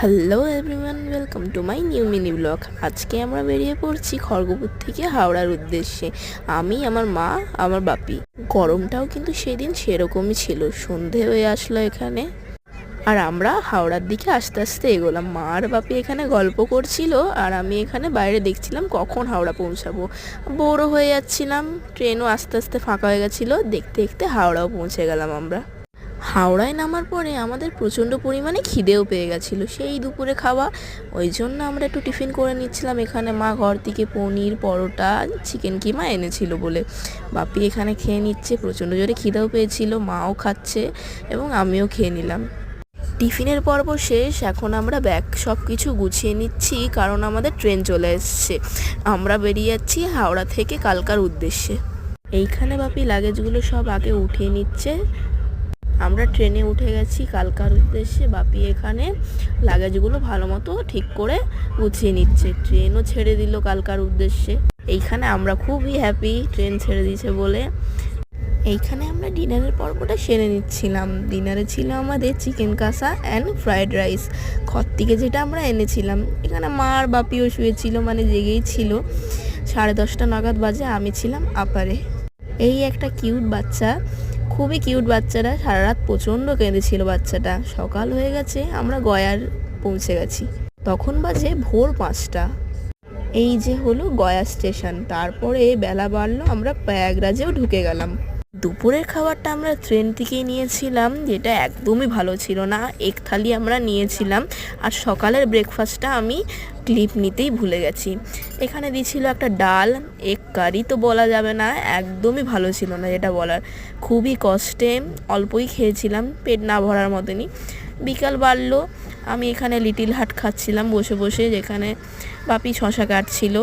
Hello everyone, welcome to my new mini blog. আজকে আমরা বেরিয়ে পড়ছি খড়গপুর থেকে হাওড়ার উদ্দেশ্যে। আমি, আমার মা, আমার বাপি। গরমটাও কিন্তু সেদিন সেরকমই ছিল। সন্ধে হয়ে আসলো এখানে, আর আমরা হাওড়ার দিকে আস্তে আস্তে এগোলাম। মা আর বাপি এখানে গল্প করছিল, আর আমি এখানে বাইরে দেখছিলাম কখন হাওড়া পৌঁছাবো। বোরও হয়ে যাচ্ছিলাম, ট্রেনও আস্তে আস্তে ফাঁকা হয়ে গেছিলো। দেখতে দেখতে হাওড়াও পৌঁছে গেলাম আমরা। হাওড়ায় নামার পরে আমাদের প্রচণ্ড পরিমাণে খিদেও পেয়ে গেছিলো, সেই দুপুরে খাওয়া। ওই জন্য আমরা একটু টিফিন করে নিচ্ছিলাম। এখানে মা ঘর থেকে পনির, পরোটা, চিকেন কিমা এনেছিল বলে বাপি এখানে খেয়ে নিচ্ছে। প্রচণ্ড জোরে খিদেও পেয়েছিল, মাও খাচ্ছে এবং আমিও খেয়ে নিলাম। টিফিনের পর্ব শেষ, এখন আমরা ব্যাগ সব কিছু গুছিয়ে নিচ্ছি, কারণ আমাদের ট্রেন চলে এসছে। আমরা বেরিয়ে যাচ্ছি হাওড়া থেকে কালকার উদ্দেশ্যে। এইখানে বাপি লাগেজগুলো সব আগে উঠিয়ে নিচ্ছে। আমরা ট্রেনে উঠে গেছি কালকার উদ্দেশ্যে। বাপি এখানে লাগেজগুলো ভালো মতো ঠিক করে গুছিয়ে নিচ্ছে। ট্রেনও ছেড়ে দিল কালকার উদ্দেশ্যে। এইখানে আমরা খুবই হ্যাপি ট্রেন ছেড়ে দিয়েছে বলে। এইখানে আমরা ডিনারের পর্বটা সেরে নিচ্ছিলাম। ডিনারে ছিল আমাদের চিকেন কষা অ্যান্ড ফ্রায়েড রাইস, ঘর থেকে যেটা আমরা এনেছিলাম। এখানে মা আর বাপিও শুয়েছিল, মানে জেগেই ছিল। 10:30 নাগাদ বাজে, আমি ছিলাম আপারে। এই একটা কিউট বাচ্চা, খুবই কিউট বাচ্চাটা। সারা রাত প্রচণ্ড কেঁদেছিল বাচ্চাটা। সকাল হয়ে গেছে, আমরা গয়ার পৌঁছে গেছি। তখন বাজে ভোর 5টা। এই যে হলো গয়া স্টেশন। তারপরে বেলা বাড়লো, আমরা প্রয়াগরাজেও ঢুকে গেলাম। দুপুরের খাবারটা আমরা ট্রেন থেকেই নিয়েছিলাম, যেটা একদমই ভালো ছিল না। এক থালি আমরা নিয়েছিলাম, আর সকালের ব্রেকফাস্টটা আমি ক্লিপ নিতেই ভুলে গেছি। এখানে দিয়েছিল একটা ডাল, এক কারি, তো বলা যাবে না, একদমই ভালো ছিল না যেটা বলার। খুবই কষ্টে অল্পই খেয়েছিলাম, পেট না ভরার মতনই। বিকাল বাড়লো, আমি এখানে লিটিল হার্ট খাচ্ছিলাম বসে বসে, যেখানে বাপি শশা কাটছিল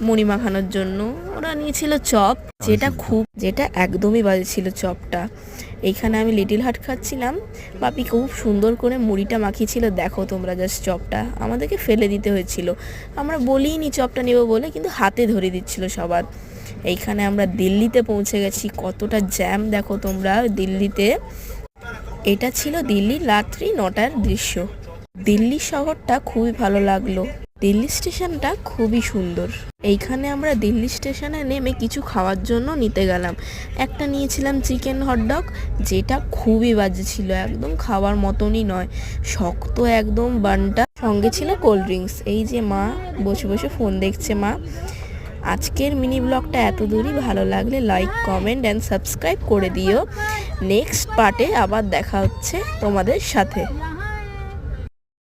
মুড়ি মাখানোর জন্য। ওরা নিয়েছিল চপ, যেটা একদমই বাজে ছিল চপটা। এইখানে আমি লিটিল হার্ট খাচ্ছিলাম, বাপি খুব সুন্দর করে মুড়িটা মাখিয়েছিল। দেখো তোমরা জাস্ট, চপটা আমাদেরকে ফেলে দিতে হয়েছিল। আমরা বলিনি চপটা নেব বলে, কিন্তু হাতে ধরে দিচ্ছিল সবার। এইখানে আমরা দিল্লিতে পৌঁছে গেছি। কতটা জ্যাম দেখো তোমরা দিল্লিতে। এটা ছিল দিল্লির রাত্রি 9টার দৃশ্য। দিল্লি শহরটা খুবই ভালো লাগলো। দিল্লি স্টেশনটা খুবই সুন্দর। এইখানে আমরা দিল্লি স্টেশনে নেমে কিছু খাওয়ার জন্য নিতে গেলাম। একটা নিয়েছিলাম চিকেন হটডগ, যেটা খুবই বাজে ছিল, একদম খাওয়ার মতনই নয়, শক্ত একদম বানটা। সঙ্গে ছিল কোল্ড ড্রিঙ্কস। এই যে মা বসে বসে ফোন দেখছে মা। আজকের মিনি ব্লগটা এত দূরই। ভালো লাগলে লাইক, কমেন্ট অ্যান্ড সাবস্ক্রাইব করে দিও। নেক্সট পার্টে আবার দেখা হচ্ছে তোমাদের সাথে।